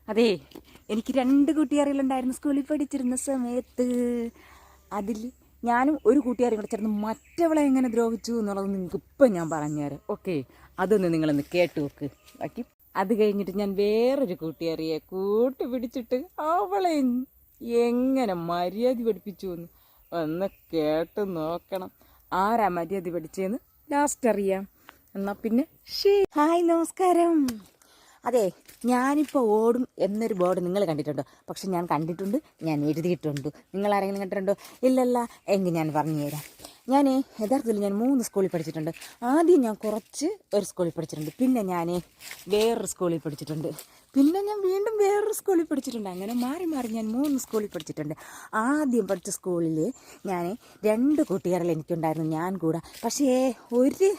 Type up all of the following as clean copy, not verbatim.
അതെ, എനിക്ക് 2 കൂട്ടുകാരികളുണ്ടായിരുന്നു സ്കൂളിൽ പഠിച്ചിരുന്ന സമയത്ത്. അതിൽ ഞാനും ഒരു കൂട്ടുകാരും കൂടെ ചേർന്ന് മറ്റവളെ എങ്ങനെ ദ്രോഹിച്ചു എന്നുള്ളത് നിങ്ങൾക്ക് ഇപ്പം ഞാൻ പറഞ്ഞുതരാം. ഓക്കെ, അതൊന്ന് നിങ്ങളൊന്ന് കേട്ട് നോക്ക്. ബാക്കി അത് കഴിഞ്ഞിട്ട് ഞാൻ വേറൊരു കൂട്ടുകാരിയെ കൂട്ടുപിടിച്ചിട്ട് അവളെ എങ്ങനെ മര്യാദ പഠിപ്പിച്ചു എന്ന് ഒന്ന് കേട്ട് നോക്കണം. ആരാ മര്യാദ പഠിച്ചതെന്ന് ലാസ്റ്റ് അറിയാം. എന്നാൽ പിന്നെ ഹായ്, നമസ്കാരം. അതെ, ഞാനിപ്പോൾ ഓടും എന്നൊരു ബോർഡ് നിങ്ങൾ കണ്ടിട്ടുണ്ടോ? പക്ഷെ ഞാൻ കണ്ടിട്ടുണ്ട്, ഞാൻ എഴുതിയിട്ടുണ്ട്. നിങ്ങൾ ആരെങ്കിലും കണ്ടിട്ടുണ്ടോ? ഇല്ലല്ല. എങ്കിൽ ഞാൻ പറഞ്ഞു തരാം. ഞാൻ യഥാർത്ഥത്തിൽ 3 സ്കൂളിൽ പഠിച്ചിട്ടുണ്ട്. ആദ്യം ഞാൻ ഒരു സ്കൂളിൽ പഠിച്ചിട്ടുണ്ട്, പിന്നെ ഞാൻ വേറൊരു സ്കൂളിൽ പഠിച്ചിട്ടുണ്ട്, പിന്നെ ഞാൻ വീണ്ടും വേറൊരു സ്കൂളിൽ പഠിച്ചിട്ടുണ്ട്. അങ്ങനെ മാറി മാറി ഞാൻ 3 സ്കൂളിൽ പഠിച്ചിട്ടുണ്ട്. ആദ്യം പഠിച്ച സ്കൂളിൽ ഞാൻ 2 കൂട്ടുകാരികൾ എനിക്കുണ്ടായിരുന്നു, ഞാൻ കൂടെ. പക്ഷേ ഒരു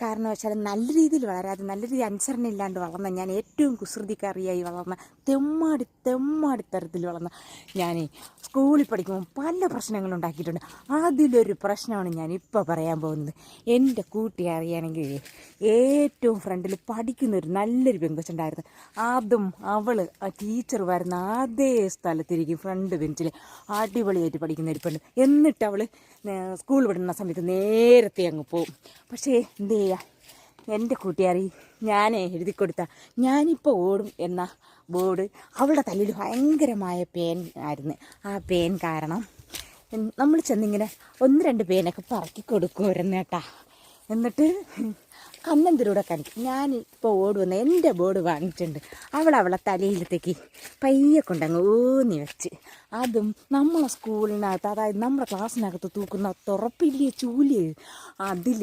കാരണവശാലും നല്ല രീതിയിൽ വളരാതെ, നല്ല രീതിയിൽ അനുസരണ ഇല്ലാണ്ട് വളർന്ന, ഞാൻ ഏറ്റവും കുസൃതിക്കാരിയായി വളർന്ന, തെമ്മാടിത്തരത്തിൽ വളർന്ന ഞാൻ സ്കൂളിൽ പഠിക്കുമ്പോൾ പല പ്രശ്നങ്ങളും ഉണ്ടാക്കിയിട്ടുണ്ട്. അതിലൊരു പ്രശ്നമാണ് ഞാൻ ഇപ്പോൾ പറയാൻ പോകുന്നത്. എൻ്റെ കൂട്ടുകാരിയാണെങ്കിൽ ഏറ്റവും ഫ്രണ്ടിൽ പഠിക്കുന്നൊരു നല്ലൊരു പെങ്കൊച്ചുണ്ടായിരുന്നു. അതും ആ ടീച്ചർ വരുന്ന അതേ സ്ഥലത്തിരിക്കും, ഫ്രണ്ട് ബെഞ്ചിൽ അടിപൊളിയായിട്ട് പഠിക്കുന്ന ഒരു പെണ്ണ്. എന്നിട്ട് അവൾ സ്കൂൾ വിടുന്ന സമയത്ത് നേരത്തെ അങ്ങ് പോവും. പക്ഷേ എന്ത് ചെയ്യുക, എൻ്റെ കൂട്ടുകാരി ഞാൻ എഴുതി കൊടുത്ത ഞാനിപ്പോൾ ഓടും എന്ന ബോർഡ് അവളുടെ തലയിൽ ഭയങ്കരമായ പേൻ ആയിരുന്നു. ആ പേൻ കാരണം നമ്മൾ ചെന്നിങ്ങനെ 1-2 പേനൊക്കെ പറക്കി കൊടുക്കുമായിരുന്നു കേട്ടാ. എന്നിട്ട് കന്നന്തിലൂടെ കാണിക്കും. ഞാനിപ്പോൾ ഓടുവന്ന് എൻ്റെ ബോർഡ് വാങ്ങിച്ചിട്ടുണ്ട്. അവളെ തലയിലത്തേക്ക് പയ്യെ കൊണ്ടങ്ങ് ഊന്നി വെച്ച്. അതും നമ്മളെ സ്കൂളിനകത്ത്, അതായത് നമ്മുടെ ക്ലാസ്സിനകത്ത് തൂക്കുന്ന തുറപ്പില്ലേ ചൂല്, അതിൽ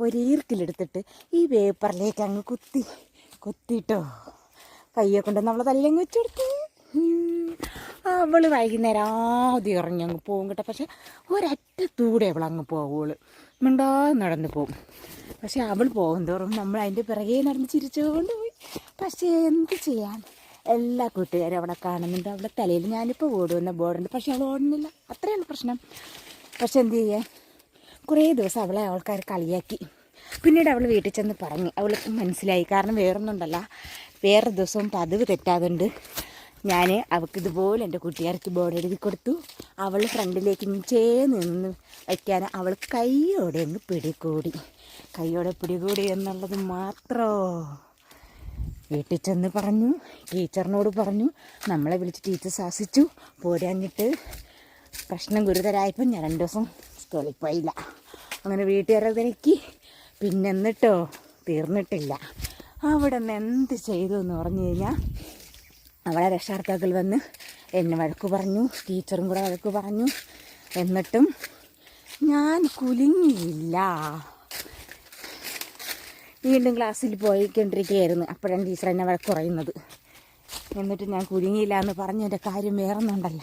ഒരു ഈർക്കിലെടുത്തിട്ട് ഈ പേപ്പറിലേക്ക് അങ്ങ് കുത്തിയിട്ടോ പയ്യെ കൊണ്ട് നമ്മളെ തലയിലങ്ങ് വെച്ചെടുത്ത്. അവൾ വൈകുന്നേരം ആദ്യം ഇറങ്ങി അങ്ങ് പോകും കേട്ടോ. പക്ഷെ ഒരറ്റത്തൂടെ അവളങ്ങ് പോകുള്ളൂ, മിണ്ടാതെ നടന്നു പോകും. പക്ഷെ അവൾ പോകും തോറും നമ്മൾ അതിൻ്റെ പിറകെ നടന്ന് ചിരിച്ചുകൊണ്ട് പോയി. പക്ഷേ എന്ത് ചെയ്യാൻ, എല്ലാ കൂട്ടുകാരും അവിടെ കാണുന്നുണ്ട്. അവളുടെ തലയിൽ ഞാനിപ്പോൾ ഓടുമെന്ന ബോർഡുണ്ട്, പക്ഷെ അവൾ ഓടുന്നില്ല. അത്രയാണ് പ്രശ്നം. പക്ഷെ എന്ത് ചെയ്യാൻ, കുറേ ദിവസം അവളെ ആൾക്കാർ കളിയാക്കി. പിന്നീട് അവൾ വീട്ടിൽ ചെന്ന് പറഞ്ഞു, അവൾക്ക് മനസ്സിലായി. കാരണം വേറൊന്നുണ്ടല്ല, വേറെ ദിവസവും പതിവ് തെറ്റാതുണ്ട്. ഞാൻ അവൾക്ക് ഇതുപോലെ എൻ്റെ കൂട്ടുകാർക്ക് ബോർഡ് എഴുതി കൊടുത്തു. അവൾ ഫ്രണ്ടിലേക്ക് നിന്ന് വയ്ക്കാൻ അവൾ കൈയോടെ അങ്ങ് പിടികൂടി എന്നുള്ളത് മാത്രമോ. വീട്ടിൽ ചെന്ന് പറഞ്ഞു, ടീച്ചറിനോട് പറഞ്ഞു. നമ്മളെ വിളിച്ച് ടീച്ചർ ശാസിച്ചു. പോരാഞ്ഞിട്ട് പ്രശ്നം ഗുരുതരായപ്പോൾ ഞാൻ 2 ദിവസം സ്കൂളിൽ പോയില്ല. അങ്ങനെ വീട്ടുകാരെ തിരക്കി. പിന്നെ എന്നിട്ടോ തീർന്നിട്ടില്ല. അവിടെ നിന്ന് എന്ത് ചെയ്തു എന്ന് പറഞ്ഞു കഴിഞ്ഞാൽ, അവളെ രക്ഷകർത്താക്കൾ വന്ന് എന്നെ വഴക്ക് പറഞ്ഞു, ടീച്ചറും കൂടെ വഴക്ക് പറഞ്ഞു. എന്നിട്ടും ഞാൻ കുലുങ്ങിയില്ല. വീണ്ടും ക്ലാസ്സിൽ പോയിക്കൊണ്ടിരിക്കുകയായിരുന്നു. അപ്പോഴാണ് ടീച്ചർ എന്നെ വഴക്ക് പറയുന്നത്. എന്നിട്ട് ഞാൻ കുലുങ്ങിയില്ല എന്ന് പറഞ്ഞതിൻ്റെ കാര്യം വേറൊന്നുണ്ടല്ല.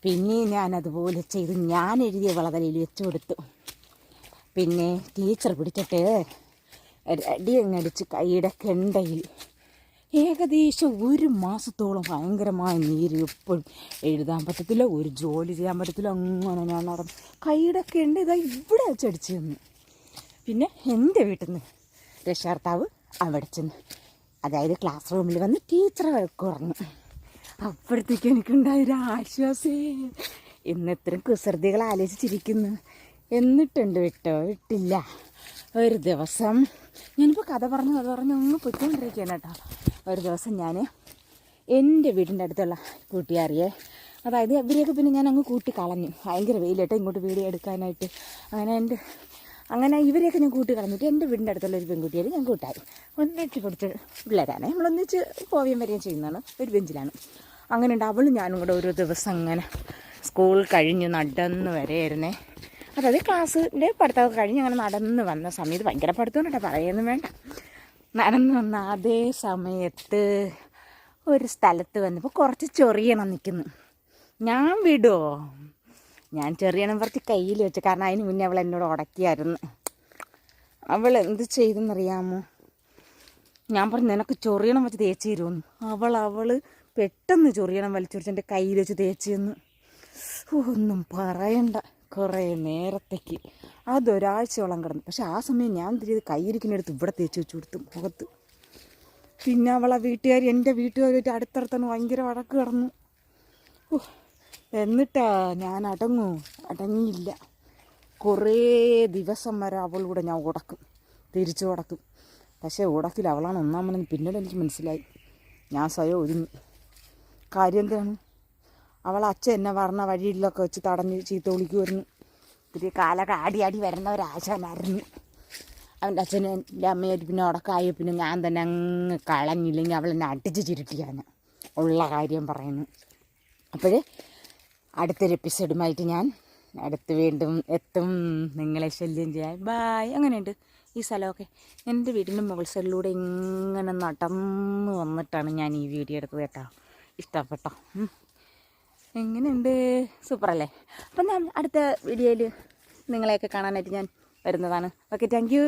പിന്നെ ഞാനതുപോലെ ചെയ്ത് ഞാൻ എഴുതിയ വളതലയിൽ വെച്ചു കൊടുത്തു. പിന്നെ ടീച്ചർ പിടിച്ചിട്ട് അടിയങ്ങടിച്ച് കൈയുടെ കെണ്ടയിൽ ഏകദേശം 1 മാസത്തോളം ഭയങ്കരമായ നീര്. എപ്പോഴും എഴുതാൻ പറ്റത്തില്ല, ഒരു ജോലി ചെയ്യാൻ പറ്റത്തില്ല. അങ്ങനെ ഞാൻ നടന്നു. കൈയുടെ കെണ്ട ഇതാ ഇവിടെ വെച്ചടിച്ച് തന്നു. പിന്നെ എൻ്റെ വീട്ടിൽ നിന്ന് രക്ഷകർത്താവ് അവിടെ ചെന്ന്, അതായത് ക്ലാസ് റൂമിൽ വന്ന് ടീച്ചറെ വഴക്ക് പറഞ്ഞു. അപ്പോഴത്തേക്കും എനിക്കുണ്ടായൊരു ആശ്വാസേ. ഇന്ന് ഇത്രയും കുസൃതികൾ ആലോചിച്ചിരിക്കുന്നു. എന്നിട്ടുണ്ട് വിട്ടില്ല. ഒരു ദിവസം ഞാനിപ്പോൾ കഥ പറഞ്ഞ് ഒന്ന് പൊയ്ക്കൊണ്ടിരിക്കുകയാണ് കേട്ടോ. ഒരു ദിവസം ഞാൻ എൻ്റെ വീടിൻ്റെ അടുത്തുള്ള കൂട്ടുകാരിയെ, അതായത് ഇവരെയൊക്കെ പിന്നെ ഞാൻ അങ്ങ് കൂട്ടിക്കളഞ്ഞു. ഭയങ്കര വെയിലേട്ടോ ഇങ്ങോട്ട് വീഡിയോ എടുക്കാനായിട്ട്. അങ്ങനെ ഇവരെയൊക്കെ ഞാൻ കൂട്ടിക്കളഞ്ഞിട്ട് എൻ്റെ വീടിൻ്റെ അടുത്തുള്ള ഒരു പെൺകുട്ടിയെ ഞാൻ കൂട്ടായി. ഒന്നിച്ച് പഠിച്ച പിള്ളേരാണ്, നമ്മളൊന്നിച്ച് പോവുകയും വരികയും ചെയ്യുന്നതാണ്. ഒരു ബെഞ്ചിലാണ്. അങ്ങനെ ഉണ്ട്. അവളും ഞാനും കൂടെ ഒരു ദിവസം അങ്ങനെ സ്കൂൾ കഴിഞ്ഞ് നടന്ന് വരെയായിരുന്നേ. അതായത് ക്ലാസ്സിൻ്റെ പഠിത്തമൊക്കെ കഴിഞ്ഞ് അങ്ങനെ നടന്ന് വന്ന സമയത്ത്, ഭയങ്കര പഠിത്തം കേട്ടോ, പറയുകയൊന്നും വേണ്ട. നടന്ന് വന്ന അതേ സമയത്ത് ഒരു സ്ഥലത്ത് വന്നപ്പോൾ കുറച്ച് ചൊറിയണം നിൽക്കുന്നു. ഞാൻ വിടുമോ? ഞാൻ ചെറിയണം കുറച്ച് കയ്യിൽ വെച്ചു. കാരണം അതിന് മുന്നേ അവൾ എന്നോട് ഉടക്കിയായിരുന്നു. അവൾ എന്ത് ചെയ്തെന്നറിയാമോ? ഞാൻ പറഞ്ഞു, നിനക്ക് ചൊറിയണം വെച്ച് തേച്ച് തരുമെന്ന്. അവൾ പെട്ടെന്ന് ചൊറിയണം വലിച്ചൊരിച്ച് എൻ്റെ കയ്യിൽ വെച്ച് തേച്ച് തന്നു. ഒന്നും പറയണ്ട, കുറേ നേരത്തേക്ക് അതൊരാഴ്ചയോളം കിടന്നു. പക്ഷെ ആ സമയം ഞാൻ തിരിയത് കയ്യിരിക്കുന്നിടത്ത് ഇവിടെ തേച്ച് വെച്ച് കൊടുത്തു മുഖത്ത്. പിന്നെ അവളെ വീട്ടുകാർ എൻ്റെ വീട്ടുകാരായിട്ട് അടുത്തടുത്താണ് ഭയങ്കര വഴക്ക് കിടന്നു. എന്നിട്ടാ ഞാൻ അടങ്ങിയില്ല. കുറേ ദിവസം വരെ അവളൂടെ ഞാൻ തിരിച്ചു ഉടക്കും. പക്ഷേ ഉടക്കില്ല, അവളാണ് ഒന്നാമനെന്ന് പിന്നീട് എനിക്ക് മനസ്സിലായി. ഞാൻ സ്വയം ഒരുങ്ങി. കാര്യം എന്താണ്, അവളെ അച്ഛൻ എന്നെ പറഞ്ഞ വഴിയിലൊക്കെ വെച്ച് തടഞ്ഞ് ചീത്ത വിളിക്കുമായിരുന്നു. പുതിയ കാലൊക്കെ ആടി വരുന്ന ഒരാശാനായിരുന്നു അവൻ്റെ അച്ഛനും എൻ്റെ അമ്മയായിട്ട്. പിന്നെ ഉടക്കായി പിന്നെ ഞാൻ തന്നെ അങ്ങ് കളഞ്ഞില്ലെങ്കിൽ അവളെന്നെ അടിച്ച് ചുരുട്ടിയാണ് ഉള്ള കാര്യം പറയുന്നു. അപ്പോൾ അടുത്തൊരു എപ്പിസോഡുമായിട്ട് ഞാൻ അടുത്ത് വീണ്ടും എത്തും. നിങ്ങളെ ശല്യം ചെയ്യാൻ ബായ്. അങ്ങനെയുണ്ട് ഈ സ്ഥലമൊക്കെ. എൻ്റെ വീടിൻ്റെ മുകൾ സൈഡിലൂടെ ഇങ്ങനെ നടന്ന് വന്നിട്ടാണ് ഞാൻ ഈ വീഡിയോ എടുത്തത് കേട്ടോ. ഇഷ്ടപ്പെട്ടോ? എങ്ങനെയുണ്ട്? സൂപ്പറല്ലേ? അപ്പം ഞാൻ അടുത്ത വീഡിയോയിൽ നിങ്ങളെയൊക്കെ കാണാനായിട്ട് ഞാൻ വരുന്നതാണ്. Okay, thank you.